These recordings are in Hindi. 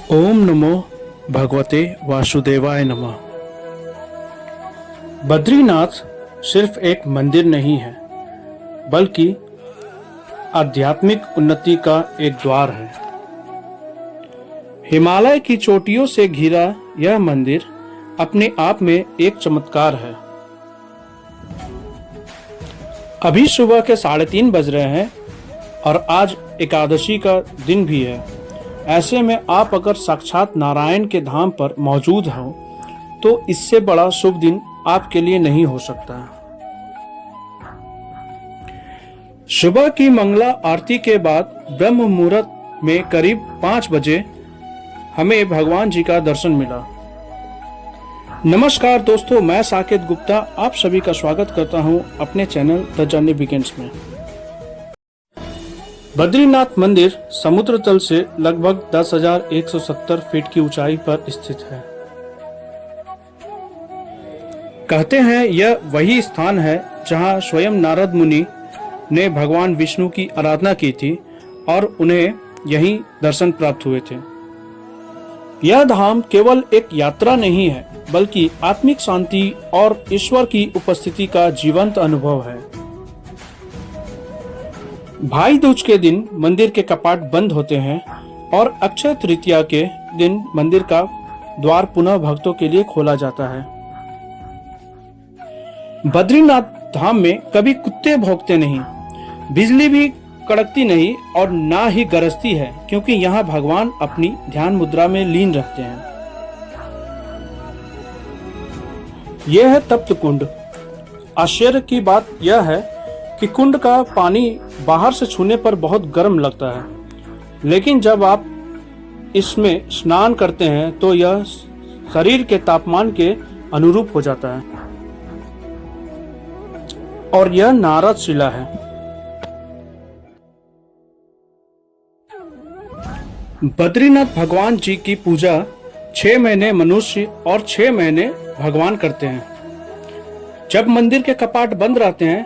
ओम नमो भगवते वासुदेवाय नमः। बद्रीनाथ सिर्फ एक मंदिर नहीं है, बल्कि आध्यात्मिक उन्नति का एक द्वार है। हिमालय की चोटियों से घिरा यह मंदिर अपने आप में एक चमत्कार है। अभी सुबह के 3:30 बज रहे हैं और आज एकादशी का दिन भी है। ऐसे में आप अगर साक्षात नारायण के धाम पर मौजूद हो तो इससे बड़ा शुभ दिन आपके लिए नहीं हो सकता। सुबह की मंगला आरती के बाद ब्रह्म मुहूर्त में करीब 5 बजे हमें भगवान जी का दर्शन मिला। नमस्कार दोस्तों, मैं साकेत गुप्ता आप सभी का स्वागत करता हूं अपने चैनल द जर्नी बिगिंस में। बद्रीनाथ मंदिर समुद्र तल से लगभग 10,170 फीट की ऊंचाई पर स्थित है। कहते हैं यह वही स्थान है जहां स्वयं नारद मुनि ने भगवान विष्णु की आराधना की थी और उन्हें यहीं दर्शन प्राप्त हुए थे। यह धाम केवल एक यात्रा नहीं है, बल्कि आत्मिक शांति और ईश्वर की उपस्थिति का जीवंत अनुभव है। भाई दूज के दिन मंदिर के कपाट बंद होते हैं और अक्षय तृतीया के दिन मंदिर का द्वार पुनः भक्तों के लिए खोला जाता है। बद्रीनाथ धाम में कभी कुत्ते भौंकते नहीं, बिजली भी कड़कती नहीं और ना ही गरजती है, क्योंकि यहाँ भगवान अपनी ध्यान मुद्रा में लीन रहते हैं। यह है तप्त कुंड। आश्चर्य की बात यह है कि कुंड का पानी बाहर से छूने पर बहुत गर्म लगता है, लेकिन जब आप इसमें स्नान करते हैं तो यह शरीर के तापमान के अनुरूप हो जाता है। और यह नारद शिला है। बद्रीनाथ भगवान जी की पूजा 6 महीने मनुष्य और 6 महीने भगवान करते हैं। जब मंदिर के कपाट बंद रहते हैं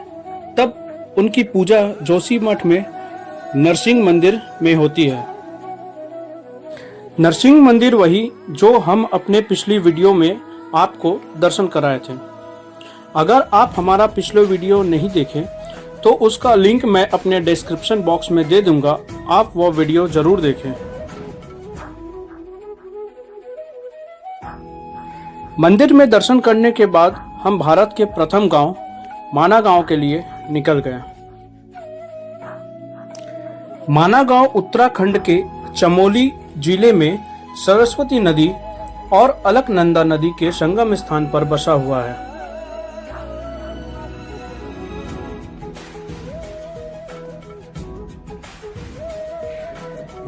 तब उनकी पूजा जोशीमठ में नरसिंह मंदिर में होती है। नरसिंह मंदिर वही जो हम अपने पिछली वीडियो में आपको दर्शन कराए थे। अगर आप हमारा पिछले वीडियो नहीं देखें तो उसका लिंक मैं अपने डिस्क्रिप्शन बॉक्स में दे दूंगा, आप वो वीडियो जरूर देखें। मंदिर में दर्शन करने के बाद हम भारत के प्रथम गांव माना गांव के लिए निकल गए। माना गांव उत्तराखंड के चमोली जिले में सरस्वती नदी और अलकनंदा नदी के संगम स्थान पर बसा हुआ है।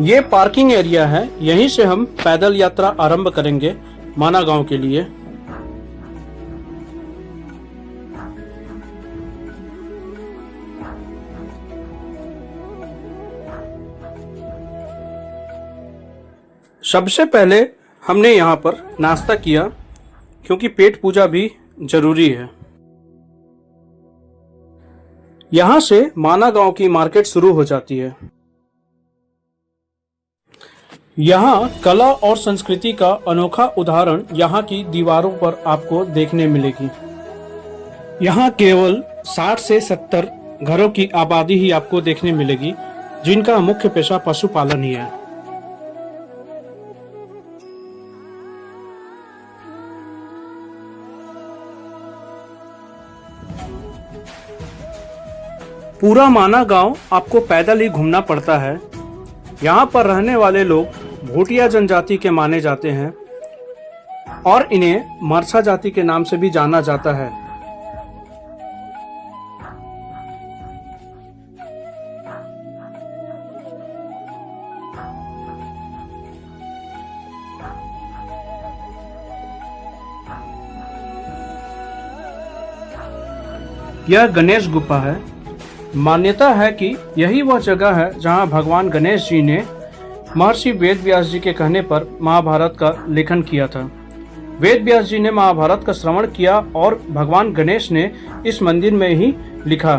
ये पार्किंग एरिया है, यहीं से हम पैदल यात्रा आरंभ करेंगे माना गांव के लिए। सबसे पहले हमने यहाँ पर नाश्ता किया, क्योंकि पेट पूजा भी जरूरी है। यहाँ से माना गांव की मार्केट शुरू हो जाती है। यहाँ कला और संस्कृति का अनोखा उदाहरण यहाँ की दीवारों पर आपको देखने मिलेगी। यहाँ केवल 60 से 70 घरों की आबादी ही आपको देखने मिलेगी, जिनका मुख्य पेशा पशुपालन ही है। पूरा माना गांव आपको पैदल ही घूमना पड़ता है। यहाँ पर रहने वाले लोग भूटिया जनजाति के माने जाते हैं और इन्हें मरछा जाति के नाम से भी जाना जाता है। यह गणेश गुफा है। मान्यता है कि यही वह जगह है जहां भगवान गणेश जी ने महर्षि वेद व्यास जी के कहने पर महाभारत का लेखन किया था। वेद व्यास जी ने महाभारत का श्रवण किया और भगवान गणेश ने इस मंदिर में ही लिखा।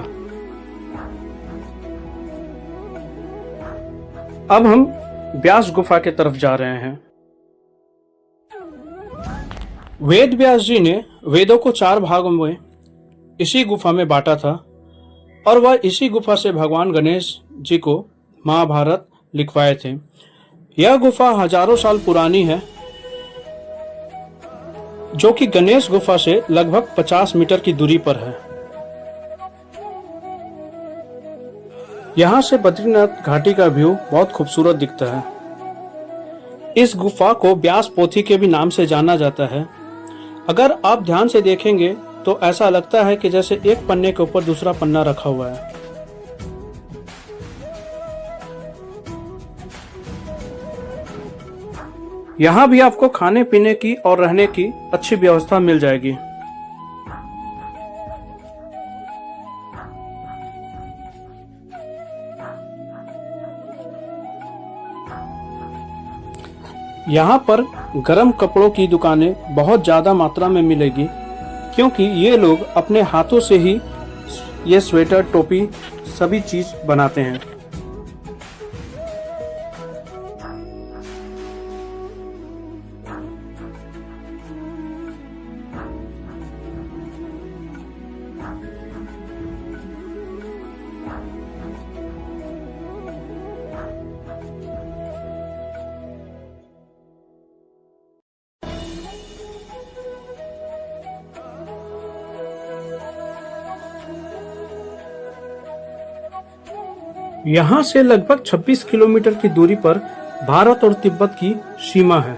अब हम व्यास गुफा की तरफ जा रहे हैं। वेद व्यास जी ने वेदों को 4 भागों में इसी गुफा में बांटा था और वह इसी गुफा से भगवान गणेश जी को महाभारत लिखवाए थे। यह गुफा हजारों साल पुरानी है, जो कि गणेश गुफा से लगभग 50 मीटर की दूरी पर है। यहाँ से बद्रीनाथ घाटी का व्यू बहुत खूबसूरत दिखता है। इस गुफा को व्यास पोथी के भी नाम से जाना जाता है। अगर आप ध्यान से देखेंगे तो ऐसा लगता है कि जैसे एक पन्ने के ऊपर दूसरा पन्ना रखा हुआ है। यहाँ भी आपको खाने पीने की और रहने की अच्छी व्यवस्था मिल जाएगी। यहाँ पर गर्म कपड़ों की दुकानें बहुत ज़्यादा मात्रा में मिलेगी, क्योंकि ये लोग अपने हाथों से ही ये स्वेटर, टोपी सभी चीज़ बनाते हैं। यहाँ से लगभग 26 किलोमीटर की दूरी पर भारत और तिब्बत की सीमा है।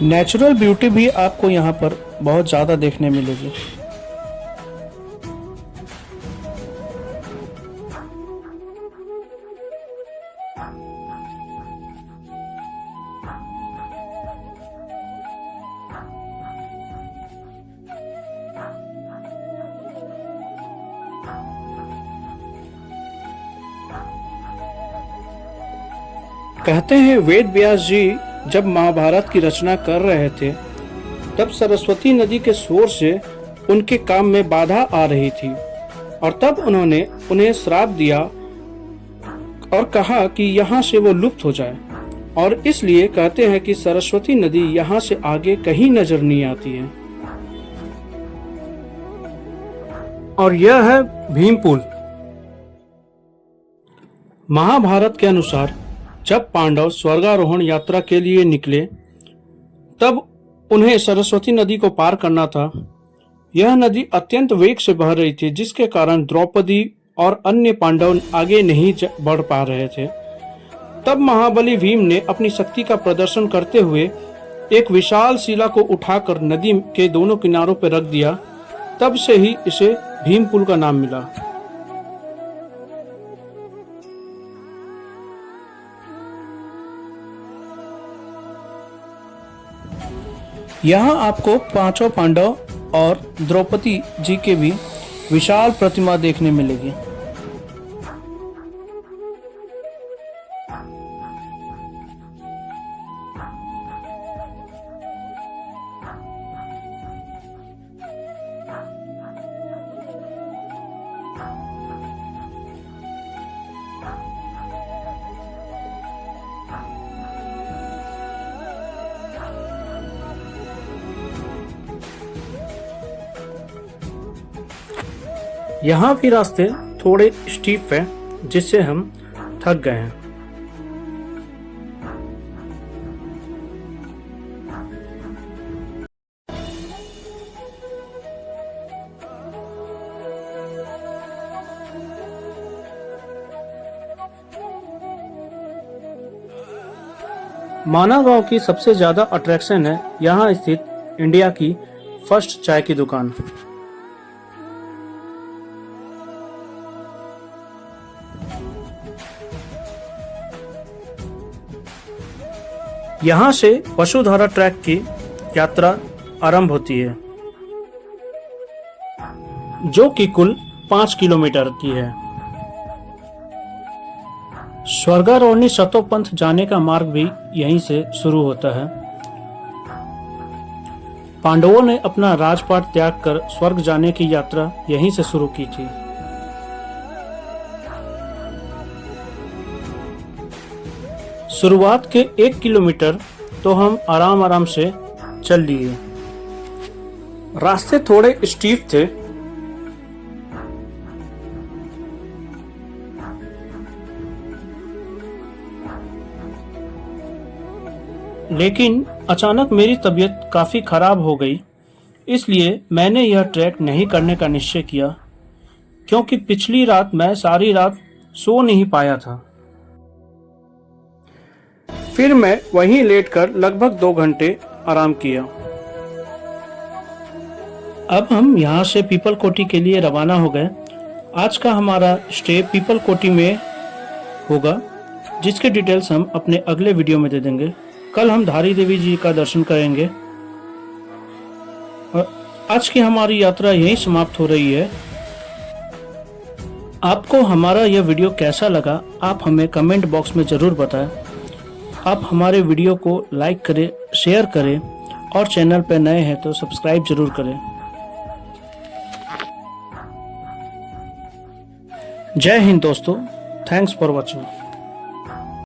नेचुरल ब्यूटी भी आपको यहाँ पर बहुत ज्यादा देखने मिलेगी। कहते हैं वेद व्यास जी जब महाभारत की रचना कर रहे थे तब सरस्वती नदी के शोर से उनके काम में बाधा आ रही थी और तब उन्होंने उन्हें श्राप दिया और कहा कि यहाँ से वो लुप्त हो जाए, और इसलिए कहते हैं कि सरस्वती नदी यहाँ से आगे कहीं नजर नहीं आती है। और यह है भीम पुल। महाभारत के अनुसार जब पांडव स्वर्गारोहण यात्रा के लिए निकले तब उन्हें सरस्वती नदी को पार करना था। यह नदी अत्यंत वेग से बह रही थी, जिसके कारण द्रौपदी और अन्य पांडव आगे नहीं बढ़ पा रहे थे। तब महाबली भीम ने अपनी शक्ति का प्रदर्शन करते हुए एक विशाल शिला को उठाकर नदी के दोनों किनारों पर रख दिया। तब से ही इसे भीम पुल का नाम मिला। यहाँ आपको 5 पांडव और द्रौपदी जी के भी विशाल प्रतिमा देखने मिलेगी। यहाँ भी रास्ते थोड़े स्टीप हैं, जिससे हम थक गए हैं। माना गांव की सबसे ज्यादा अट्रैक्शन है यहाँ स्थित इंडिया की फर्स्ट चाय की दुकान। यहाँ से वसुधारा ट्रैक की यात्रा आरंभ होती है, जो कि कुल 5 किलोमीटर की है। स्वर्गारोहणी शतोपंथ जाने का मार्ग भी यहीं से शुरू होता है। पांडवों ने अपना राजपाट त्याग कर स्वर्ग जाने की यात्रा यहीं से शुरू की थी। शुरुआत के 1 किलोमीटर तो हम आराम आराम से चल लिए। रास्ते थोड़े स्टीप थे, लेकिन अचानक मेरी तबीयत काफ़ी खराब हो गई, इसलिए मैंने यह ट्रैक नहीं करने का निश्चय किया, क्योंकि पिछली रात मैं सारी रात सो नहीं पाया था। फिर मैं वहीं लेटकर लगभग 2 घंटे आराम किया। अब हम यहाँ से पीपल कोटी के लिए रवाना हो गए। आज का हमारा स्टे पीपल कोटी में होगा, जिसके डिटेल्स हम अपने अगले वीडियो में दे देंगे। कल हम धारी देवी जी का दर्शन करेंगे और आज की हमारी यात्रा यहीं समाप्त हो रही है। आपको हमारा यह वीडियो कैसा लगा, आप हमें कमेंट बॉक्स में ज़रूर बताएं। आप हमारे वीडियो को लाइक करें, शेयर करें और चैनल पर नए हैं तो सब्सक्राइब जरूर करें। जय हिंद दोस्तों, थैंक्स फॉर वॉचिंग।